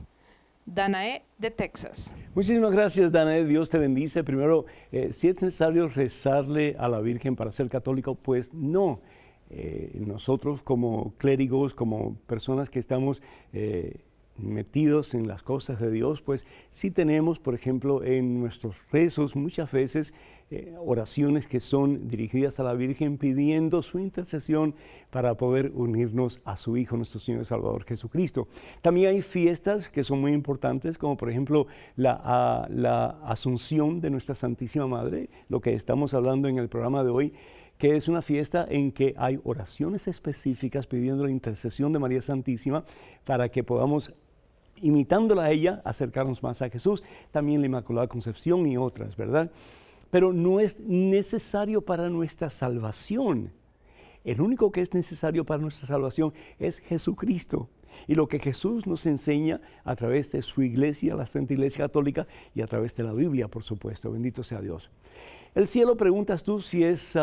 Danae de Texas. Muchísimas gracias, Danae. Dios te bendice. Primero, si es necesario rezarle a la Virgen para ser católico, pues no. Nosotros como clérigos, como personas que estamos metidos en las cosas de Dios, pues sí tenemos, por ejemplo, en nuestros rezos muchas veces oraciones que son dirigidas a la Virgen pidiendo su intercesión para poder unirnos a su Hijo, nuestro Señor y Salvador Jesucristo. También hay fiestas que son muy importantes, como por ejemplo la Asunción de nuestra Santísima Madre, lo que estamos hablando en el programa de hoy, que es una fiesta en que hay oraciones específicas pidiendo la intercesión de María Santísima para que podamos, imitándola a ella, acercarnos más a Jesús. También la Inmaculada Concepción y otras, ¿verdad? Pero no es necesario para nuestra salvación. El único que es necesario para nuestra salvación es Jesucristo. Y lo que Jesús nos enseña a través de su iglesia, la Santa Iglesia Católica, y a través de la Biblia, por supuesto. Bendito sea Dios. El cielo, preguntas tú si es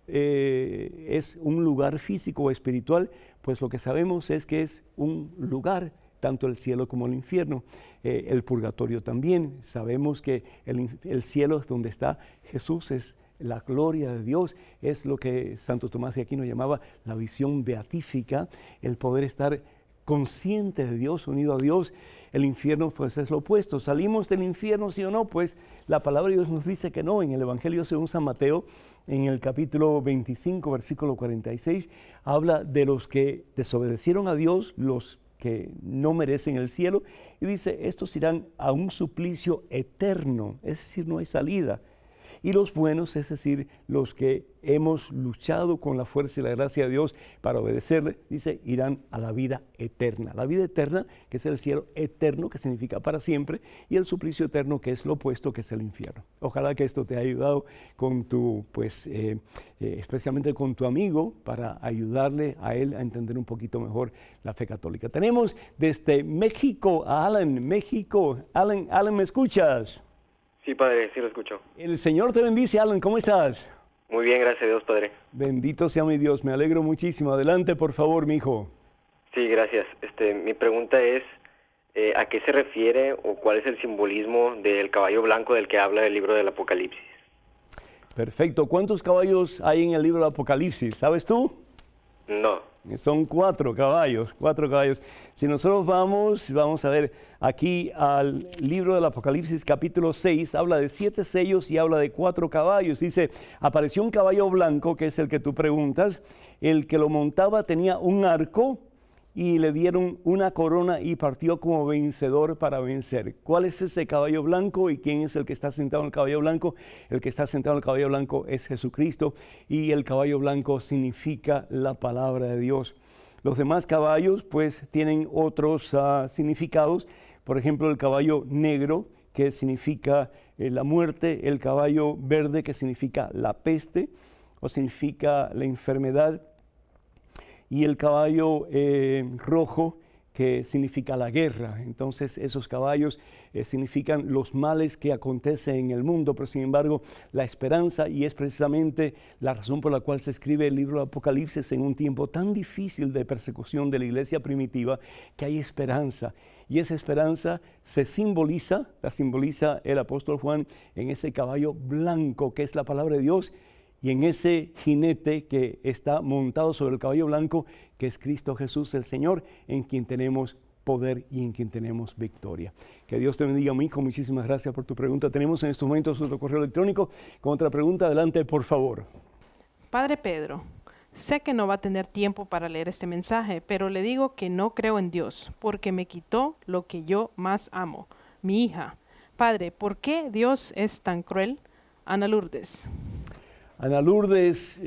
un lugar físico o espiritual. Pues lo que sabemos es que es un lugar, tanto el cielo como el infierno. El purgatorio también. Sabemos que el cielo es donde está Jesús, es la gloria de Dios, es lo que Santo Tomás de Aquino llamaba la visión beatífica, el poder estar consciente de Dios, unido a Dios. El infierno pues es lo opuesto. ¿Salimos del infierno, sí o no? Pues la palabra de Dios nos dice que no. En el Evangelio según San Mateo, en el capítulo 25, versículo 46, habla de los que desobedecieron a Dios, los que no merecen el cielo, y dice, estos irán a un suplicio eterno, es decir, no hay salida. Y los buenos, es decir, los que hemos luchado con la fuerza y la gracia de Dios para obedecerle, dice, irán a la vida eterna. La vida eterna, que es el cielo eterno, que significa para siempre, y el suplicio eterno, que es lo opuesto, que es el infierno. Ojalá que esto te haya ayudado con tu, especialmente con tu amigo, para ayudarle a él a entender un poquito mejor la fe católica. Tenemos desde México a Alan. México, Alan, ¿me escuchas? Sí, padre, sí lo escucho. El Señor te bendice, Alan, ¿cómo estás? Muy bien, gracias a Dios, padre. Bendito sea mi Dios, me alegro muchísimo. Adelante, por favor, mi hijo. Sí, gracias. Mi pregunta es, ¿a qué se refiere o cuál es el simbolismo del caballo blanco del que habla el libro del Apocalipsis? Perfecto. ¿Cuántos caballos hay en el libro del Apocalipsis? ¿Sabes tú? No. Son 4 caballos, 4 caballos. Si nosotros vamos a ver aquí al libro del Apocalipsis capítulo 6, habla de 7 sellos y habla de 4 caballos. Dice, apareció un caballo blanco, que es el que tú preguntas, el que lo montaba tenía un arco y le dieron una corona y partió como vencedor para vencer. ¿Cuál es ese caballo blanco y quién es el que está sentado en el caballo blanco? El que está sentado en el caballo blanco es Jesucristo y el caballo blanco significa la palabra de Dios. Los demás caballos pues tienen otros significados. Por ejemplo, el caballo negro, que significa la muerte, el caballo verde, que significa la peste o significa la enfermedad, y el caballo rojo, que significa la guerra. Entonces esos caballos significan los males que acontecen en el mundo, pero sin embargo la esperanza, y es precisamente la razón por la cual se escribe el libro de Apocalipsis en un tiempo tan difícil de persecución de la iglesia primitiva, que hay esperanza. Y esa esperanza la simboliza el apóstol Juan en ese caballo blanco, que es la palabra de Dios, y en ese jinete que está montado sobre el caballo blanco, que es Cristo Jesús el Señor, en quien tenemos poder y en quien tenemos victoria. Que Dios te bendiga, mi hijo. Muchísimas gracias por tu pregunta. Tenemos en estos momentos otro correo electrónico con otra pregunta. Adelante, por favor. Padre Pedro, sé que no va a tener tiempo para leer este mensaje, pero le digo que no creo en Dios, porque me quitó lo que yo más amo, mi hija. Padre, ¿por qué Dios es tan cruel? Ana Lourdes. Ana Lourdes,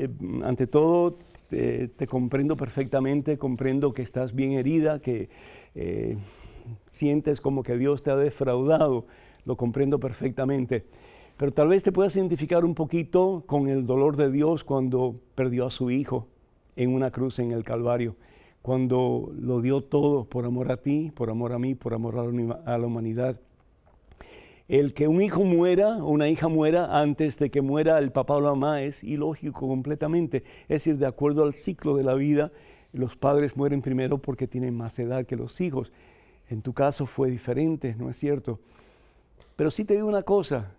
ante todo, te comprendo perfectamente, comprendo que estás bien herida, que sientes como que Dios te ha defraudado, lo comprendo perfectamente. Pero tal vez te puedas identificar un poquito con el dolor de Dios cuando perdió a su hijo en una cruz en el Calvario, cuando lo dio todo por amor a ti, por amor a mí, por amor a la humanidad. El que un hijo muera o una hija muera antes de que muera el papá o la mamá es ilógico completamente. Es decir, de acuerdo al ciclo de la vida, los padres mueren primero porque tienen más edad que los hijos. En tu caso fue diferente, ¿no es cierto? Pero sí te digo una cosa,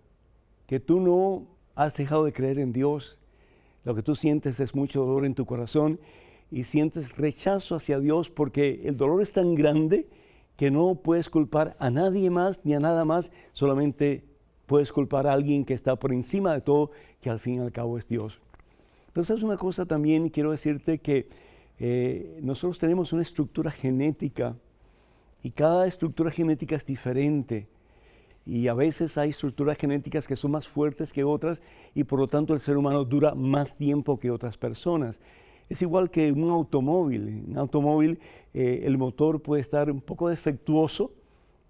que tú no has dejado de creer en Dios. Lo que tú sientes es mucho dolor en tu corazón y sientes rechazo hacia Dios porque el dolor es tan grande que no puedes culpar a nadie más ni a nada más, solamente puedes culpar a alguien que está por encima de todo, que al fin y al cabo es Dios. Entonces, una cosa también quiero decirte que nosotros tenemos una estructura genética y cada estructura genética es diferente. Y a veces hay estructuras genéticas que son más fuertes que otras y por lo tanto el ser humano dura más tiempo que otras personas. Es igual que un automóvil. En un automóvil el motor puede estar un poco defectuoso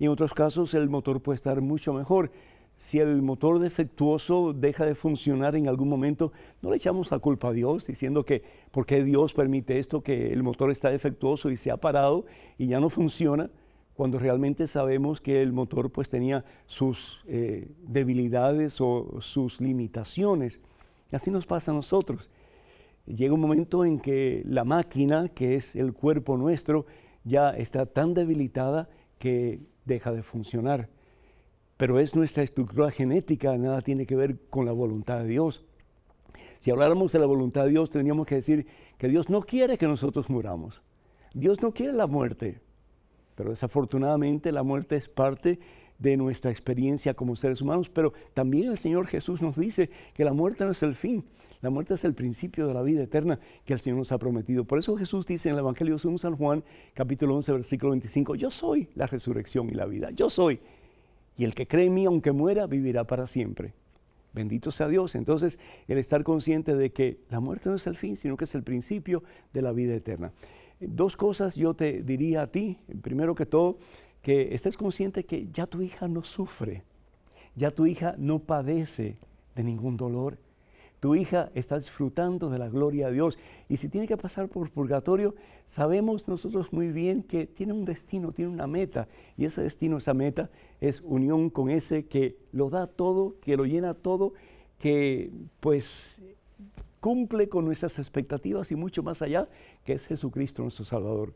y en otros casos el motor puede estar mucho mejor. Si el motor defectuoso deja de funcionar en algún momento, no le echamos la culpa a Dios diciendo que ¿por qué Dios permite esto? Que el motor está defectuoso y se ha parado y ya no funciona, cuando realmente sabemos que el motor pues tenía sus debilidades o sus limitaciones. Y así nos pasa a nosotros. Llega un momento en que la máquina, que es el cuerpo nuestro, ya está tan debilitada que deja de funcionar. Pero es nuestra estructura genética, nada tiene que ver con la voluntad de Dios. Si habláramos de la voluntad de Dios, tendríamos que decir que Dios no quiere que nosotros muramos. Dios no quiere la muerte, pero desafortunadamente la muerte es parte de nuestra experiencia como seres humanos, pero también el Señor Jesús nos dice que la muerte no es el fin, la muerte es el principio de la vida eterna que el Señor nos ha prometido. Por eso Jesús dice en el Evangelio según San Juan, capítulo 11, versículo 25, yo soy la resurrección y la vida, yo soy. Y el que cree en mí, aunque muera, vivirá para siempre. Bendito sea Dios. Entonces, el estar consciente de que la muerte no es el fin, sino que es el principio de la vida eterna. Dos cosas yo te diría a ti. Primero que todo, que estés consciente que ya tu hija no sufre, ya tu hija no padece de ningún dolor. Tu hija está disfrutando de la gloria de Dios. Y si tiene que pasar por purgatorio, sabemos nosotros muy bien que tiene un destino, tiene una meta. Y ese destino, esa meta, es unión con ese que lo da todo, que lo llena todo, que pues cumple con nuestras expectativas y mucho más allá, que es Jesucristo nuestro Salvador.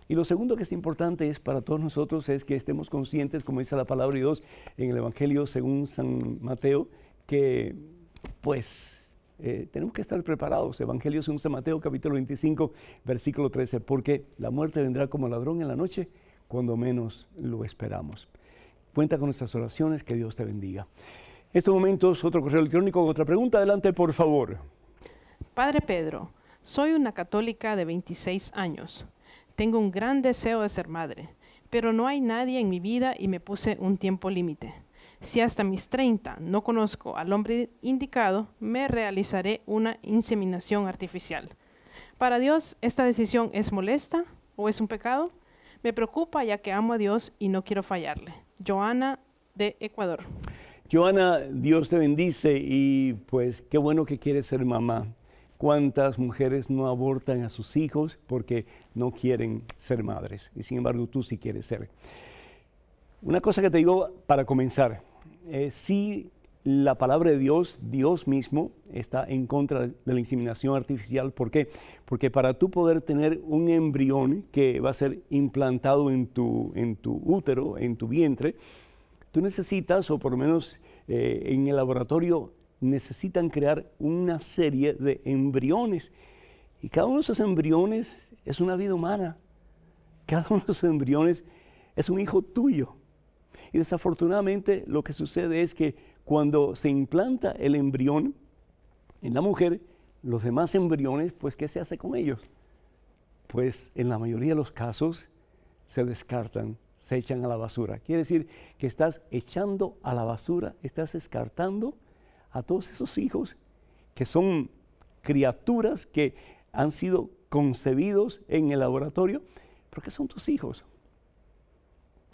Y lo segundo que es importante es para todos nosotros es que estemos conscientes, como dice la palabra de Dios en el Evangelio según San Mateo, que pues tenemos que estar preparados. Evangelio según San Mateo, capítulo 25, versículo 13, porque la muerte vendrá como ladrón en la noche, cuando menos lo esperamos. Cuenta con nuestras oraciones, que Dios te bendiga. En estos momentos, otro correo electrónico, otra pregunta, adelante por favor. Padre Pedro, soy una católica de 26 años. Tengo un gran deseo de ser madre, pero no hay nadie en mi vida y me puse un tiempo límite. Si hasta mis 30 no conozco al hombre indicado, me realizaré una inseminación artificial. ¿Para Dios esta decisión es molesta o es un pecado? Me preocupa ya que amo a Dios y no quiero fallarle. Joana, de Ecuador. Joana, Dios te bendice y pues qué bueno que quieres ser mamá. ¿Cuántas mujeres no abortan a sus hijos porque no quieren ser madres? Y sin embargo tú sí quieres ser. Una cosa que te digo para comenzar, si la palabra de Dios, Dios mismo, está en contra de la inseminación artificial. ¿Por qué? Porque para tú poder tener un embrión que va a ser implantado en tu útero, en tu vientre, tú necesitas, o por lo menos en el laboratorio, necesitan crear una serie de embriones. Y cada uno de esos embriones es una vida humana. Cada uno de esos embriones es un hijo tuyo. Y desafortunadamente lo que sucede es que cuando se implanta el embrión en la mujer, los demás embriones, pues ¿qué se hace con ellos? Pues en la mayoría de los casos se descartan, se echan a la basura. Quiere decir que estás echando a la basura, estás descartando a todos esos hijos que son criaturas que han sido concebidos en el laboratorio, porque son tus hijos.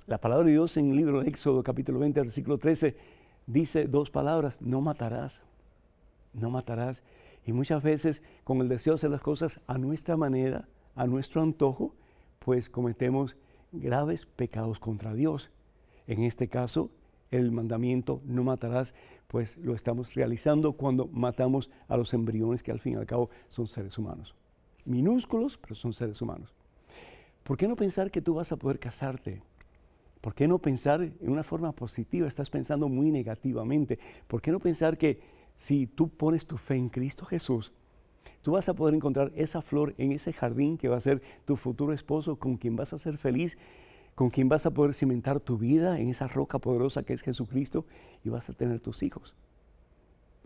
La palabra de Dios en el libro de Éxodo, capítulo 20, versículo 13, dice 2 palabras: no matarás, no matarás. Y muchas veces, con el deseo de hacer las cosas a nuestra manera, a nuestro antojo, pues cometemos graves pecados contra Dios. En este caso, el mandamiento no matarás, pues lo estamos realizando cuando matamos a los embriones, que al fin y al cabo son seres humanos. Minúsculos, pero son seres humanos. ¿Por qué no pensar que tú vas a poder casarte? ¿Por qué no pensar en una forma positiva? Estás pensando muy negativamente. ¿Por qué no pensar que si tú pones tu fe en Cristo Jesús, tú vas a poder encontrar esa flor en ese jardín que va a ser tu futuro esposo, con quien vas a ser feliz, con quien vas a poder cimentar tu vida en esa roca poderosa que es Jesucristo, y vas a tener tus hijos?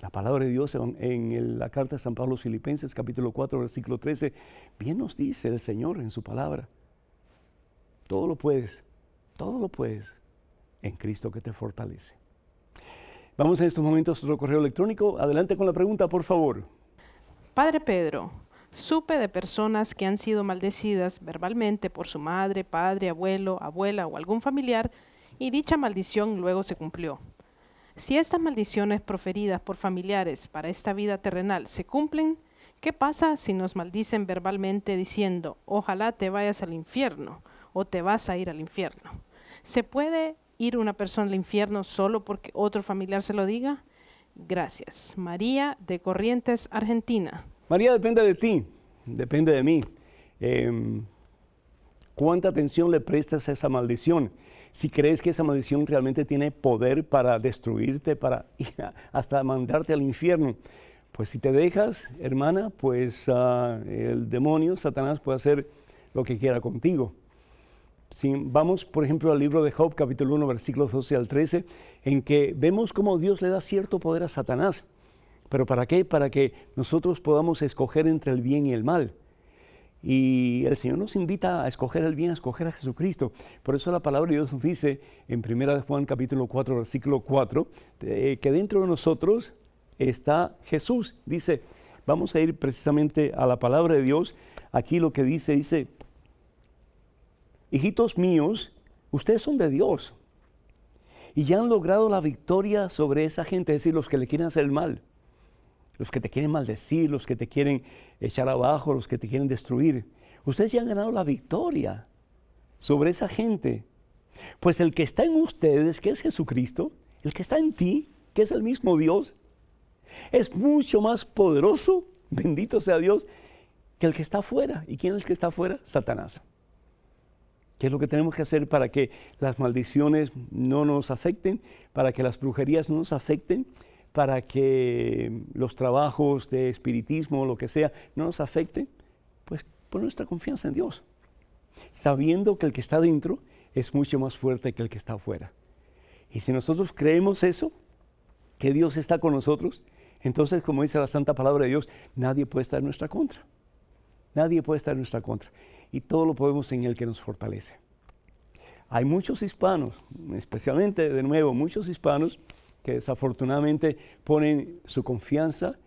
La palabra de Dios en la carta de San Pablo a los Filipenses, capítulo 4, versículo 13, bien nos dice el Señor en su palabra: todo lo puedes en Cristo que te fortalece. Vamos en estos momentos a otro correo electrónico. Adelante con la pregunta, por favor. Padre Pedro, supe de personas que han sido maldecidas verbalmente por su madre, padre, abuelo, abuela o algún familiar, y dicha maldición luego se cumplió. Si estas maldiciones proferidas por familiares para esta vida terrenal se cumplen, ¿qué pasa si nos maldicen verbalmente diciendo, ojalá te vayas al infierno o te vas a ir al infierno? ¿Se puede ir una persona al infierno solo porque otro familiar se lo diga? Gracias. María, de Corrientes, Argentina. María, depende de ti, depende de mí. ¿Cuánta atención le prestas a esa maldición? Si crees que esa maldición realmente tiene poder para destruirte, para hasta mandarte al infierno, pues si te dejas, hermana, pues el demonio, Satanás, puede hacer lo que quiera contigo. Si vamos, por ejemplo, al libro de Job, capítulo 1, versículos 12 al 13, en que vemos cómo Dios le da cierto poder a Satanás. ¿Pero para qué? Para que nosotros podamos escoger entre el bien y el mal. Y el Señor nos invita a escoger el bien, a escoger a Jesucristo. Por eso la palabra de Dios nos dice en 1 Juan capítulo 4, versículo 4, que dentro de nosotros está Jesús. Dice, vamos a ir precisamente a la palabra de Dios. Aquí lo que dice, hijitos míos, ustedes son de Dios y ya han logrado la victoria sobre esa gente, es decir, los que le quieren hacer el mal, los que te quieren maldecir, los que te quieren echar abajo, los que te quieren destruir. Ustedes ya han ganado la victoria sobre esa gente. Pues el que está en ustedes, que es Jesucristo, el que está en ti, que es el mismo Dios, es mucho más poderoso, bendito sea Dios, que el que está afuera. ¿Y quién es el que está afuera? Satanás. ¿Qué es lo que tenemos que hacer para que las maldiciones no nos afecten, para que las brujerías no nos afecten, para que los trabajos de espiritismo, lo que sea, no nos afecten? Pues poner nuestra confianza en Dios, sabiendo que el que está dentro es mucho más fuerte que el que está afuera. Y si nosotros creemos eso, que Dios está con nosotros, entonces, como dice la santa palabra de Dios, nadie puede estar en nuestra contra. Nadie puede estar en nuestra contra. Y todo lo podemos en el que nos fortalece. Hay muchos hispanos, especialmente, de nuevo, muchos hispanos que desafortunadamente ponen su confianza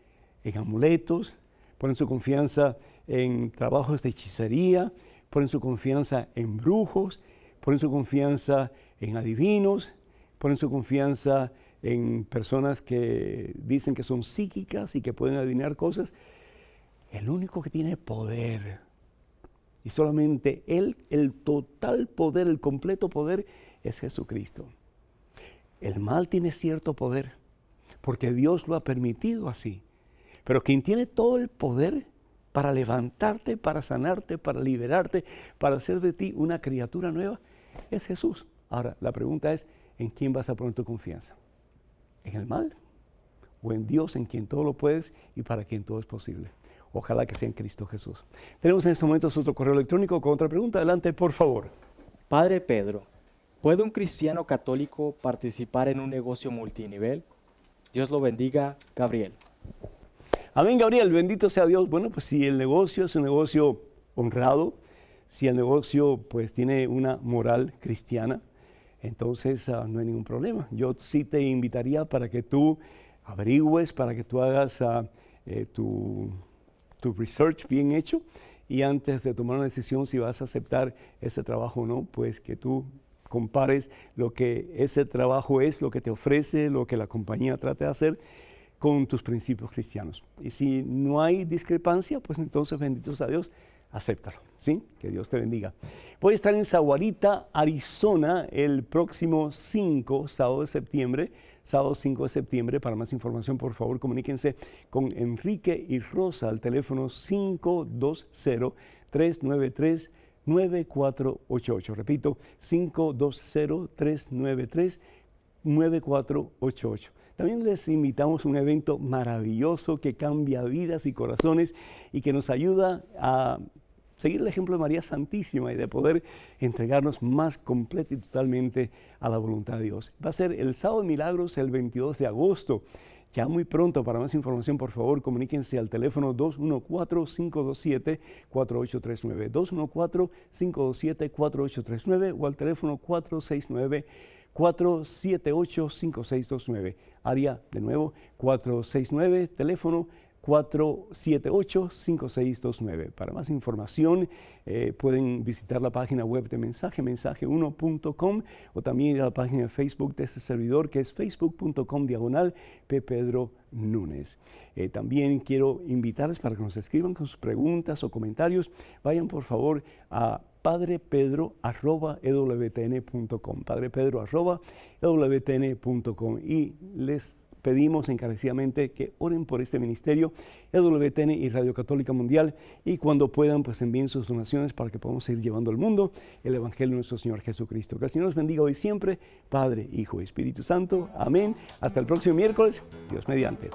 en amuletos, ponen su confianza en trabajos de hechicería, ponen su confianza en brujos, ponen su confianza en adivinos, ponen su confianza en personas que dicen que son psíquicas y que pueden adivinar cosas. El único que tiene poder, y solamente Él, el total poder, el completo poder, es Jesucristo. El mal tiene cierto poder, porque Dios lo ha permitido así. Pero quien tiene todo el poder para levantarte, para sanarte, para liberarte, para hacer de ti una criatura nueva, es Jesús. Ahora, la pregunta es, ¿en quién vas a poner tu confianza? ¿En el mal? ¿O en Dios, en quien todo lo puedes y para quien todo es posible? Ojalá que sea en Cristo Jesús. Tenemos en este momento otro correo electrónico con otra pregunta. Adelante, por favor. Padre Pedro, ¿puede un cristiano católico participar en un negocio multinivel? Dios lo bendiga, Gabriel. Amén, Gabriel, bendito sea Dios. Bueno, pues si el negocio es un negocio honrado, si el negocio pues tiene una moral cristiana, entonces no hay ningún problema. Yo sí te invitaría para que tú averigües, para que tú hagas tu tu research bien hecho y antes de tomar una decisión si vas a aceptar ese trabajo o no, pues que tú compares lo que ese trabajo es, lo que te ofrece, lo que la compañía trata de hacer con tus principios cristianos. Y si no hay discrepancia, pues entonces, benditos a Dios, acéptalo, ¿sí? Que Dios te bendiga. Voy a estar en Sahuarita, Arizona, el próximo 5, sábado 5 de septiembre. Para más información, por favor, comuníquense con Enrique y Rosa al teléfono 520-393-9488. Repito, 520-393-9488. También les invitamos a un evento maravilloso que cambia vidas y corazones y que nos ayuda a seguir el ejemplo de María Santísima y de poder entregarnos más completa y totalmente a la voluntad de Dios. Va a ser el Sábado de Milagros el 22 de agosto. Ya muy pronto. Para más información, por favor, comuníquense al teléfono 214-527-4839, 214-527-4839 o al teléfono 469-478-5629. Área, de nuevo, 469, teléfono 478-5629. Para más información pueden visitar la página web de mensaje1.com o también ir a la página de Facebook de este servidor, que es facebook.com/ppedronúñez. También quiero invitarles para que nos escriban con sus preguntas o comentarios. Vayan por favor a padrepedro@ewtn.com, padrepedro@ewtn.com, y les pedimos encarecidamente que oren por este ministerio, EWTN y Radio Católica Mundial, y cuando puedan, pues envíen sus donaciones para que podamos seguir llevando al mundo el Evangelio de nuestro Señor Jesucristo. Que el Señor los bendiga hoy siempre, Padre, Hijo y Espíritu Santo. Amén. Hasta el próximo miércoles, Dios mediante.